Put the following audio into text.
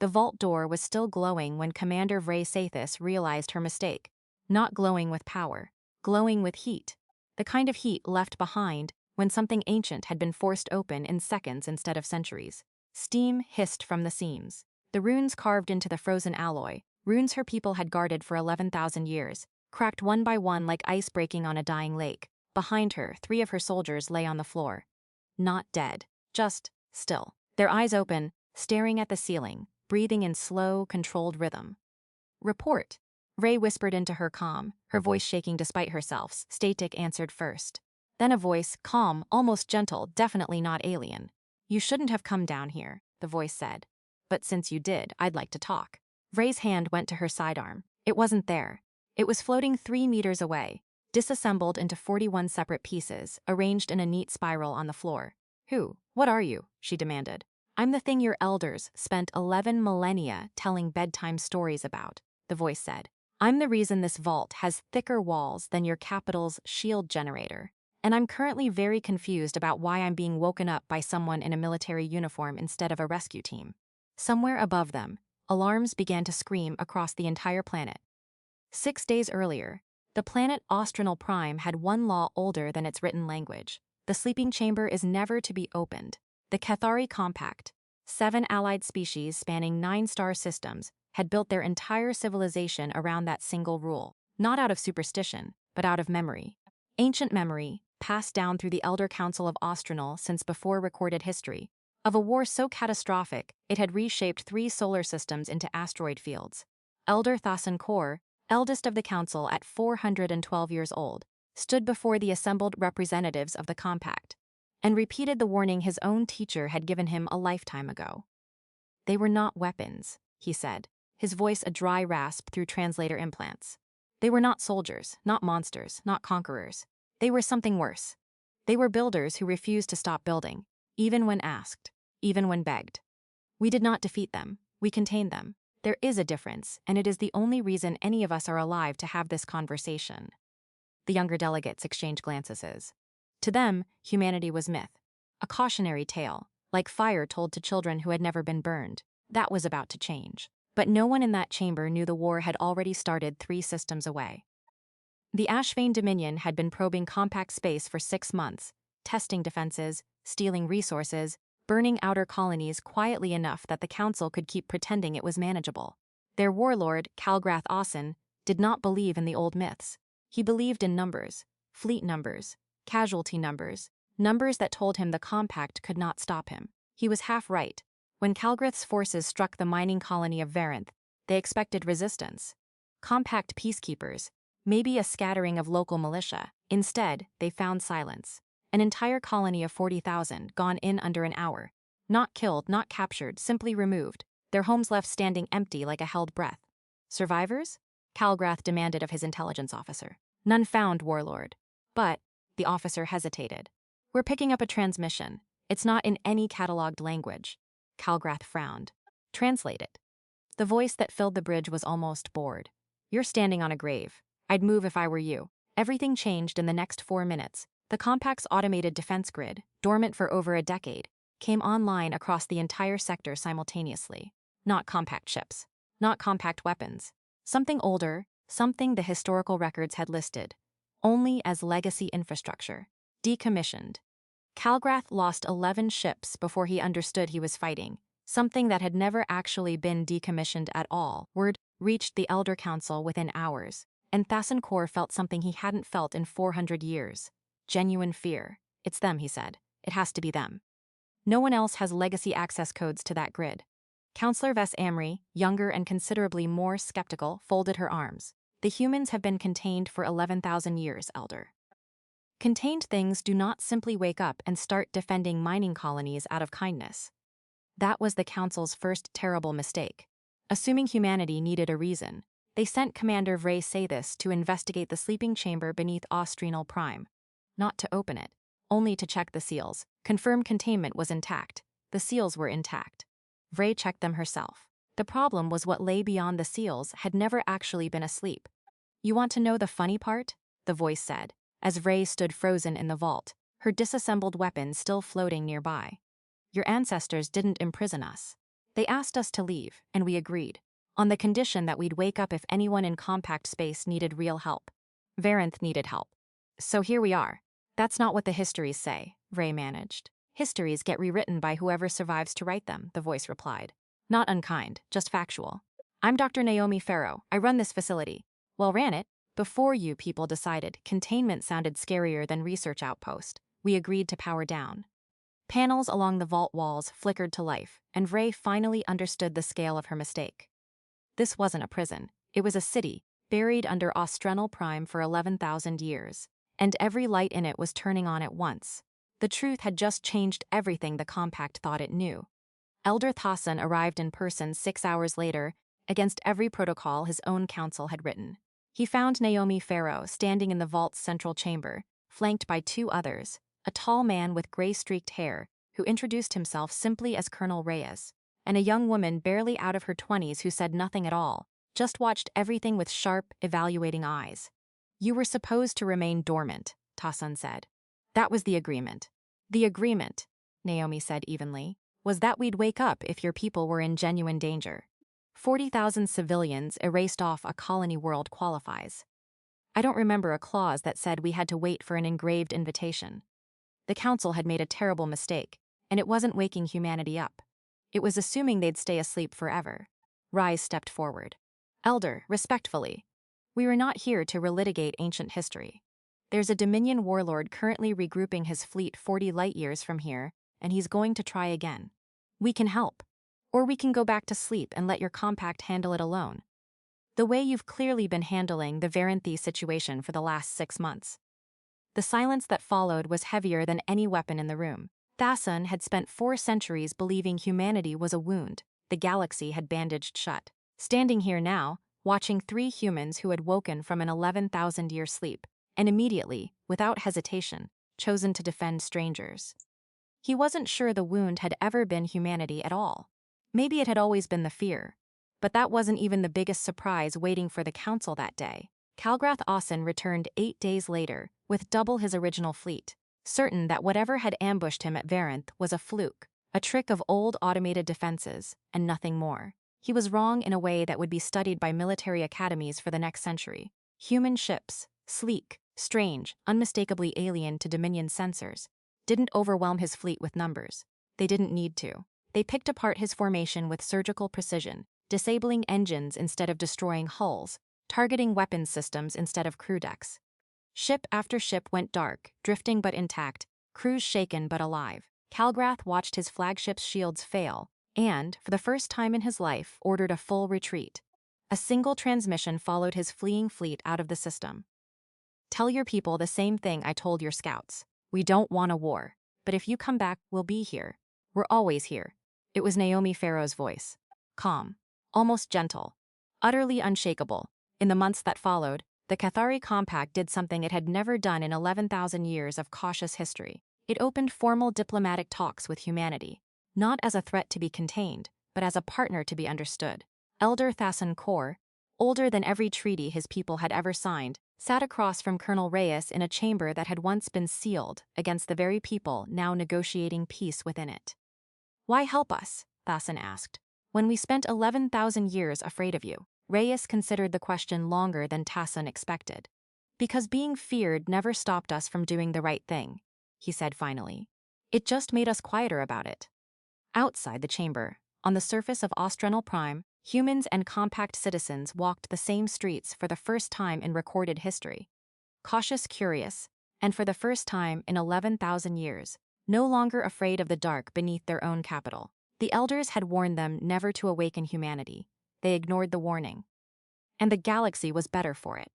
The vault door was still glowing when Commander Vray Sathis realized her mistake. Not glowing with power, glowing with heat. The kind of heat left behind when something ancient had been forced open in seconds instead of centuries. Steam hissed from the seams. The runes carved into the frozen alloy, runes her people had guarded for 11,000 years, cracked one by one like ice breaking on a dying lake. Behind her, 3 of her soldiers lay on the floor. Not dead, just still. Their eyes open, staring at the ceiling, breathing in slow, controlled rhythm. "Report," Ray whispered into her calm, her voice shaking despite herself. Static answered first. Then a voice, calm, almost gentle, definitely not alien. "You shouldn't have come down here," the voice said. "But since you did, I'd like to talk." Ray's hand went to her sidearm. It wasn't there. It was floating 3 meters away, disassembled into 41 separate pieces, arranged in a neat spiral on the floor. "Who? What are you?" she demanded. "I'm the thing your elders spent 11 millennia telling bedtime stories about," the voice said. "I'm the reason this vault has thicker walls than your capital's shield generator. And I'm currently very confused about why I'm being woken up by someone in a military uniform instead of a rescue team." Somewhere above them, alarms began to scream across the entire planet. 6 days earlier, the planet Ostrenal Prime had one law older than its written language. The sleeping chamber is never to be opened. The Cathari Compact, 7 allied species spanning 9 star systems, had built their entire civilization around that single rule, not out of superstition, but out of memory. Ancient memory, passed down through the Elder Council of Ostrenal since before recorded history, of a war so catastrophic it had reshaped 3 solar systems into asteroid fields. Elder Thasan Kor, eldest of the council at 412 years old, stood before the assembled representatives of the compact, and repeated the warning his own teacher had given him a lifetime ago. "They were not weapons," he said, his voice a dry rasp through translator implants. "They were not soldiers, not monsters, not conquerors. They were something worse. They were builders who refused to stop building, even when asked, even when begged. We did not defeat them, we contained them. There is a difference, and it is the only reason any of us are alive to have this conversation." The younger delegates exchanged glances. To them, humanity was myth, a cautionary tale, like fire told to children who had never been burned. That was about to change. But no one in that chamber knew the war had already started 3 systems away. The Ashvane Dominion had been probing compact space for 6 months, testing defenses, stealing resources, burning outer colonies quietly enough that the council could keep pretending it was manageable. Their warlord, Calgrath Ossen, did not believe in the old myths. He believed in numbers, fleet numbers, casualty numbers, numbers that told him the compact could not stop him. He was half right. When Calgrath's forces struck the mining colony of Varanth, they expected resistance. Compact peacekeepers, maybe a scattering of local militia. Instead, they found silence. An entire colony of 40,000 gone in under an hour. Not killed, not captured, simply removed, their homes left standing empty like a held breath. "Survivors?" Calgrath demanded of his intelligence officer. "None found, warlord." "But," the officer hesitated. "We're picking up a transmission. It's not in any cataloged language." Calgrath frowned. "Translate it." The voice that filled the bridge was almost bored. "You're standing on a grave. I'd move if I were you." Everything changed in the next 4 minutes. The compact's automated defense grid, dormant for over a decade, came online across the entire sector simultaneously. Not compact ships. Not compact weapons. Something older, something the historical records had listed only as legacy infrastructure. Decommissioned. Calgrath lost 11 ships before he understood he was fighting, something that had never actually been decommissioned at all. Word reached the Elder Council within hours, and Thasan Kor felt something he hadn't felt in 400 years. Genuine fear. "It's them," he said. "It has to be them. No one else has legacy access codes to that grid." Counselor Vess Amri, younger and considerably more skeptical, folded her arms. "The humans have been contained for 11,000 years, Elder. Contained things do not simply wake up and start defending mining colonies out of kindness." That was the Council's first terrible mistake. Assuming humanity needed a reason, they sent Commander Vray Sathis to investigate the sleeping chamber beneath Ostrenal Prime. Not to open it, only to check the seals, confirm containment was intact. The seals were intact. Vray checked them herself. The problem was what lay beyond the seals had never actually been asleep. "You want to know the funny part?" the voice said, as Vray stood frozen in the vault, her disassembled weapon still floating nearby. "Your ancestors didn't imprison us. They asked us to leave, and we agreed, on the condition that we'd wake up if anyone in compact space needed real help. Varanth needed help. So here we are. That's not what the histories say, Ray managed. Histories get rewritten by whoever survives to write them, the voice replied. Not unkind, just factual. I'm Dr. Naomi Farrow. I run this facility. Well, ran it. Before you people decided containment sounded scarier than research outpost, we agreed to power down. Panels along the vault walls flickered to life, and Ray finally understood the scale of her mistake. This wasn't a prison. It was a city, buried under Ostrenal Prime for 11,000 years, and every light in it was turning on at once. The truth had just changed everything the compact thought it knew. Elder Thassan arrived in person 6 hours later, against every protocol his own council had written. He found Naomi Farrow standing in the vault's central chamber, flanked by 2 others, a tall man with gray-streaked hair, who introduced himself simply as Colonel Reyes, and a young woman barely out of her 20s who said nothing at all, just watched everything with sharp, evaluating eyes. You were supposed to remain dormant, Thassan said. That was the agreement. The agreement, Naomi said evenly, was that we'd wake up if your people were in genuine danger. 40,000 civilians erased off a colony world qualifies. I don't remember a clause that said we had to wait for an engraved invitation. The council had made a terrible mistake, and it wasn't waking humanity up. It was assuming they'd stay asleep forever. Rise stepped forward. Elder, respectfully, we were not here to relitigate ancient history. There's a Dominion warlord currently regrouping his fleet 40 light-years from here, and he's going to try again. We can help. Or we can go back to sleep and let your compact handle it alone. The way you've clearly been handling the Varanthi situation for the last 6 months. The silence that followed was heavier than any weapon in the room. Thassan had spent 4 centuries believing humanity was a wound the galaxy had bandaged shut. Standing here now, watching 3 humans who had woken from an 11,000-year sleep, and immediately, without hesitation, chosen to defend strangers. He wasn't sure the wound had ever been humanity at all. Maybe it had always been the fear. But that wasn't even the biggest surprise waiting for the council that day. Kalgrath Ossen returned 8 days later, with double his original fleet, certain that whatever had ambushed him at Varanth was a fluke, a trick of old automated defenses, and nothing more. He was wrong in a way that would be studied by military academies for the next century. Human ships, sleek, strange, unmistakably alien to Dominion sensors, didn't overwhelm his fleet with numbers. They didn't need to. They picked apart his formation with surgical precision, disabling engines instead of destroying hulls, targeting weapons systems instead of crew decks. Ship after ship went dark, drifting but intact, crews shaken but alive. Kalgrath watched his flagship's shields fail, and, for the first time in his life, ordered a full retreat. A single transmission followed his fleeing fleet out of the system. Tell your people the same thing I told your scouts. We don't want a war, but if you come back, we'll be here. We're always here. It was Naomi Farrow's voice. Calm, almost gentle, utterly unshakable. In the months that followed, the Cathari Compact did something it had never done in 11,000 years of cautious history. It opened formal diplomatic talks with humanity, not as a threat to be contained, but as a partner to be understood. Elder Thassan Kor, older than every treaty his people had ever signed, sat across from Colonel Reyes in a chamber that had once been sealed against the very people now negotiating peace within it. Why help us? Thassan asked. When we spent 11,000 years afraid of you. Reyes considered the question longer than Thassan expected. Because being feared never stopped us from doing the right thing, he said finally. It just made us quieter about it. Outside the chamber, on the surface of Ostrenal Prime, humans and compact citizens walked the same streets for the first time in recorded history. Cautious, curious, and for the first time in 11,000 years, no longer afraid of the dark beneath their own capital. The elders had warned them never to awaken humanity. They ignored the warning. And the galaxy was better for it.